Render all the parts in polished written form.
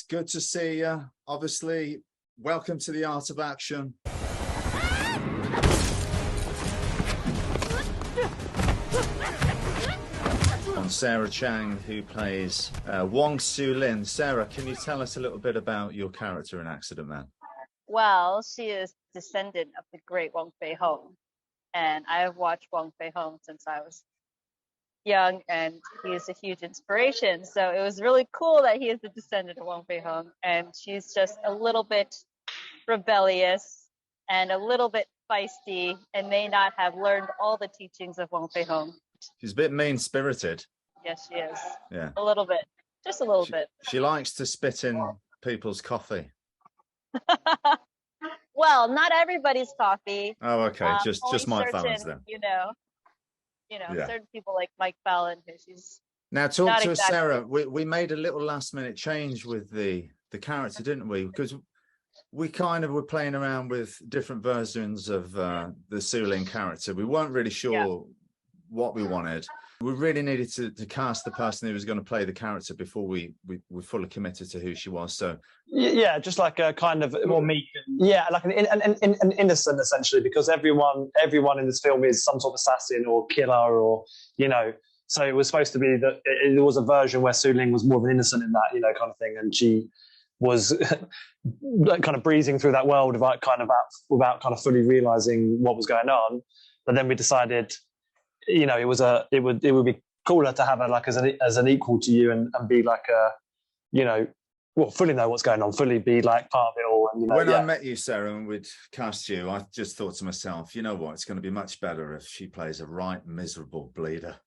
Good to see you. Obviously, welcome to the Art of Action. On Sarah Chang, who plays Wong Su Lin. Sarah, can you tell us a little bit about your character in Accident Man? Well, she is descendant of the great Wong Fei-hung, and I have watched Wong Fei-hung since I was young, and he is a huge inspiration. So it was really cool that he is the descendant of Wong Fei-hung, and she's just a little bit rebellious and a little bit feisty, and may not have learned all the teachings of Wong Fei-hung. She's a bit mean-spirited. Yes, she is. Yeah. A little bit. Just a little bit. She likes to spit in people's coffee. Well, not everybody's coffee. Oh, okay. Just my Fallon's then. You know, yeah. Certain people like Mike Fallon, who she's now talk to us, Sarah. We made a little last-minute change with the character, didn't we? Because we kind of were playing around with different versions of the Su Lin character. We weren't really sure what we wanted. We really needed to cast the person who was going to play the character before we fully committed to who she was. So yeah, just like a kind of more meek. Like an innocent, essentially, because everyone in this film is some sort of assassin or killer, or So it was supposed to be that it was a version where Su Lin was more of an innocent in that, kind of thing, and she was like kind of breezing through that world without kind of fully realizing what was going on. But then we decided, it would be cooler to have her like as an equal to you, and be like fully know what's going on, fully be like part of it all. And when I met you, Sarah, and we'd cast you, I just thought to myself, you know what, it's going to be much better if she plays a right miserable bleeder.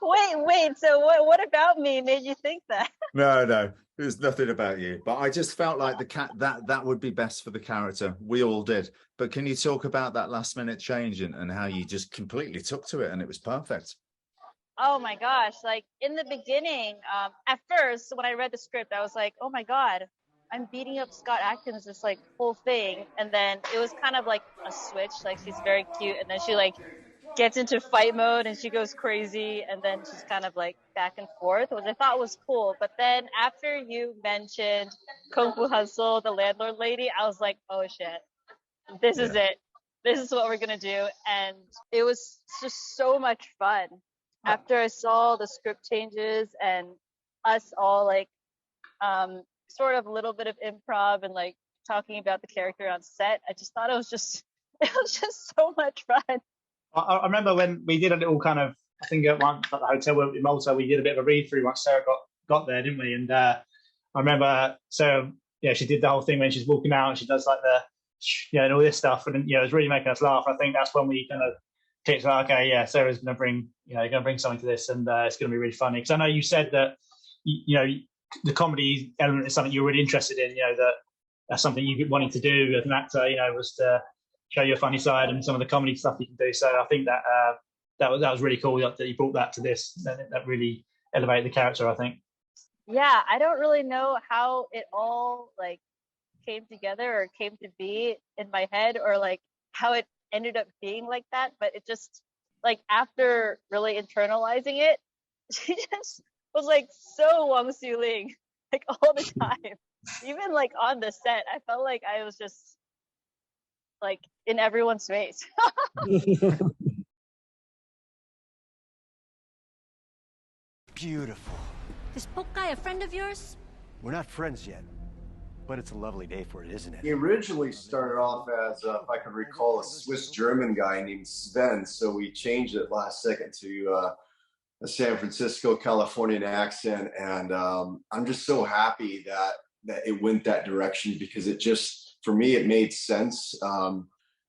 Wait. So what about me made you think that? No, there's nothing about you. But I just felt like that would be best for the character. We all did. But can you talk about that last minute change and how you just completely took to it and it was perfect? Oh my gosh! Like in the beginning, at first when I read the script, I was like, oh my god, I'm beating up Scott Adkins, this like whole thing. And then it was kind of like a switch. Like she's very cute, and then she like gets into fight mode and she goes crazy, and then she's kind of like back and forth, which I thought was cool. But then after you mentioned Kung Fu Hustle, the landlord lady, I was like, oh shit, this is it. This is what we're gonna do. And it was just so much fun. After I saw the script changes and us all like sort of a little bit of improv and like talking about the character on set, I just thought it was just so much fun. I remember when we did a little kind of, I think at one at the hotel in Malta, we did a bit of a read through once Sarah got there, didn't we? And I remember Sarah, she did the whole thing when she's walking out and she does like the, and all this stuff, and it was really making us laugh. I think that's when we kind of picked like, okay, Sarah's going to bring something to this, and it's going to be really funny. Because I know you said that, the comedy element is something you're really interested in. That's something you wanting to do as an actor. Was to show your funny side and some of the comedy stuff you can do. So I think that was really cool that you brought that to this. That really elevated the character, I think. Yeah, I don't really know how it all like came together or came to be in my head, or like how it ended up being like that. But it just like after really internalizing it, she just was like so Wong Su Lin like all the time. Even like on the set, I felt like I was just like in everyone's face. Beautiful. Is Poke Guy a friend of yours? We're not friends yet, but it's a lovely day for it, isn't it? He originally started off as, if I can recall, a Swiss-German guy named Sven, so we changed it last second to a San Francisco, Californian accent, and I'm just so happy that it went that direction, because it just, for me, it made sense.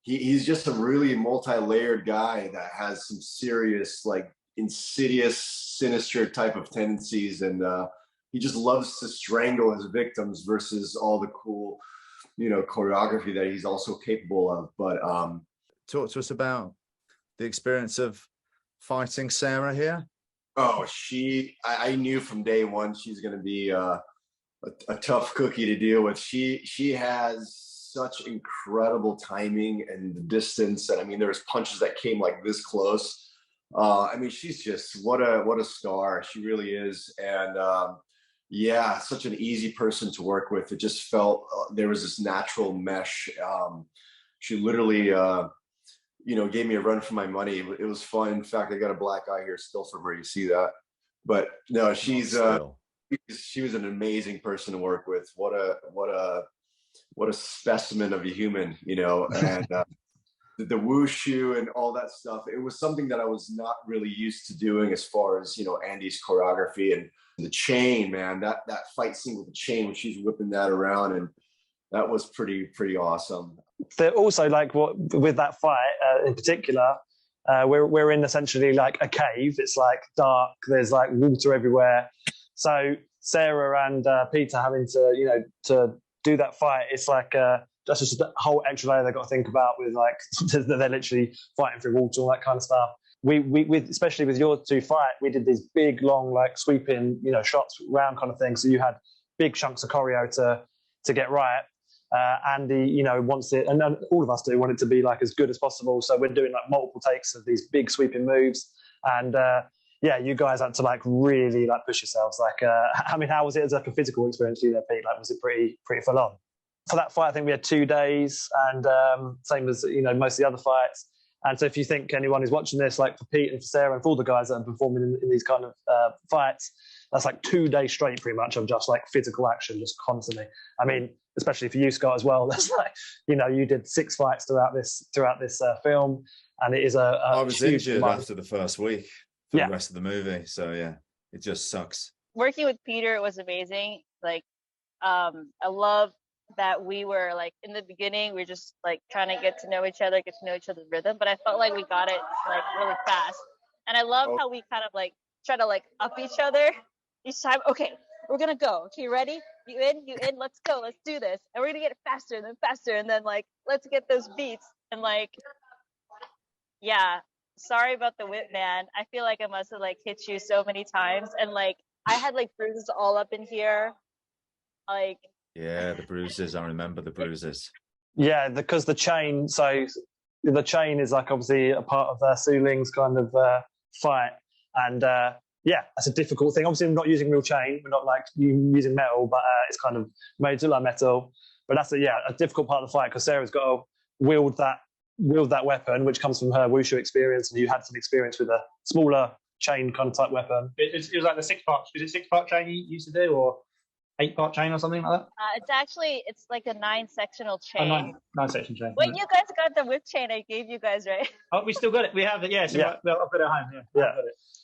He's just a really multi-layered guy that has some serious, like, insidious, sinister type of tendencies, and he just loves to strangle his victims versus all the cool, choreography that he's also capable of. But talk to us about the experience of fighting Sarah here. Oh, I knew from day one she's going to be a tough cookie to deal with. She has such incredible timing and the distance, and I mean, there was punches that came like this close. I mean, she's just what a star she really is, and yeah, such an easy person to work with. It just felt there was this natural mesh. She literally, gave me a run for my money. It was fun. In fact, I got a black eye here still from her. You see that? But no, she was an amazing person to work with. What a specimen of a human, and the wushu and all that stuff. It was something that I was not really used to doing as far as, Andy's choreography and the chain, man, that fight scene with the chain when she's whipping that around. And that was pretty awesome. They're also like with that fight in particular, we're in essentially like a cave. It's like dark. There's like water everywhere. So Sarah and Peter having to, to do that fight. It's like that's just a whole extra layer they've got to think about with like they're literally fighting through water, all that kind of stuff. We especially with your two fight, we did these big, long, like sweeping, shots round kind of thing. So you had big chunks of choreo to get right. Andy, wants it, and all of us do want it to be like as good as possible. So we're doing like multiple takes of these big sweeping moves, and you guys had to like really like push yourselves. Like, I mean, how was it as like a physical experience for you there, Pete? Like, was it pretty full on? For that fight, I think we had 2 days, and same as most of the other fights. And so if you think anyone who's watching this, like for Pete and for Sarah and for all the guys that are performing in these kind of fights, that's like 2 days straight pretty much of just like physical action, just constantly. I mean, especially for you, Scott, as well. That's like, you did 6 fights throughout this film, and it is I was injured after the first week for the rest of the movie. So yeah, it just sucks. Working with Peter was amazing. Like, I love that we were like in the beginning, we were just like trying to get to know each other's rhythm, but I felt like we got it like really fast. And I love how we kind of like try to like up each other each time. Okay, we're gonna go. Okay, ready? You in, let's go, let's do this. And we're gonna get it faster and then faster, and then like let's get those beats. And like, yeah, sorry about the whip, man. I feel like I must have like hit you so many times, and like I had like bruises all up in here. Like, yeah, the bruises. I remember the bruises. Yeah, because the chain. So the chain is like obviously a part of Su Ling's kind of fight, and that's a difficult thing. Obviously, we're not using real chain. We're not like using metal, but it's kind of made to look like metal. But that's a difficult part of the fight because Sarah's got to wield that weapon, which comes from her wushu experience, and you had some experience with a smaller chain kind of type weapon. It was like the 6-part. Is it 6-part chain you used to do, or 8-part chain or something like that? It's like a 9-sectional chain. 9-section chain. Wait, you guys got the whip chain I gave you guys, right? Oh, we still got it. We have it. Yeah. So I've got it at home. Yeah.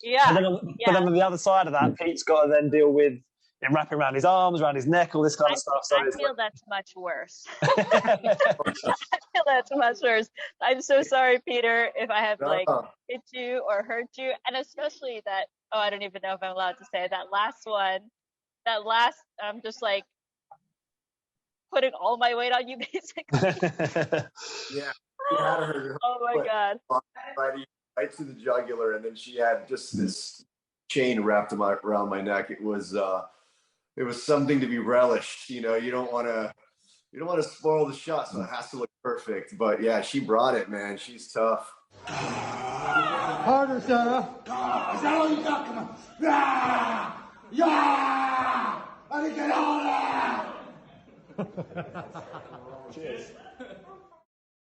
Yeah. But then on the other side of that, Pete's got to then deal with it wrapping around his arms, around his neck, all this kind of stuff. So I feel that's much worse. I feel that's much worse. I'm so sorry, Peter, if I have like hit you or hurt you, and especially that. Oh, I don't even know if I'm allowed to say that last one. I'm just like putting all my weight on you, basically. Yeah. She had her oh my God. Right to the jugular, and then she had just this chain wrapped around my neck. It was something to be relished. You don't want to spoil the shot, so it has to look perfect. But yeah, she brought it, man. She's tough. Harder, Sarah. Is that all you got? Come on. Yeah! Let me get on there! Cheers.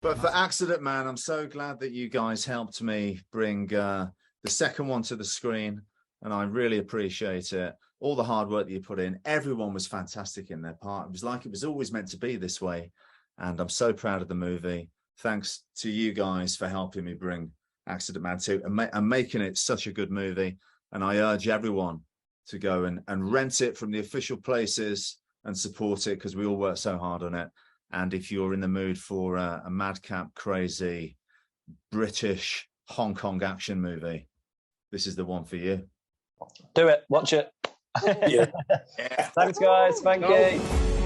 But for Accident Man, I'm so glad that you guys helped me bring the second one to the screen, and I really appreciate it. All the hard work that you put in. Everyone was fantastic in their part. It was like it was always meant to be this way, and I'm so proud of the movie. Thanks to you guys for helping me bring Accident Man 2 and making it such a good movie. And I urge everyone to go and rent it from the official places and support it, because we all work so hard on it. And if you're in the mood for a madcap, crazy, British, Hong Kong action movie, this is the one for you. Do it. Watch it. Yeah. Thanks, guys. Thank you.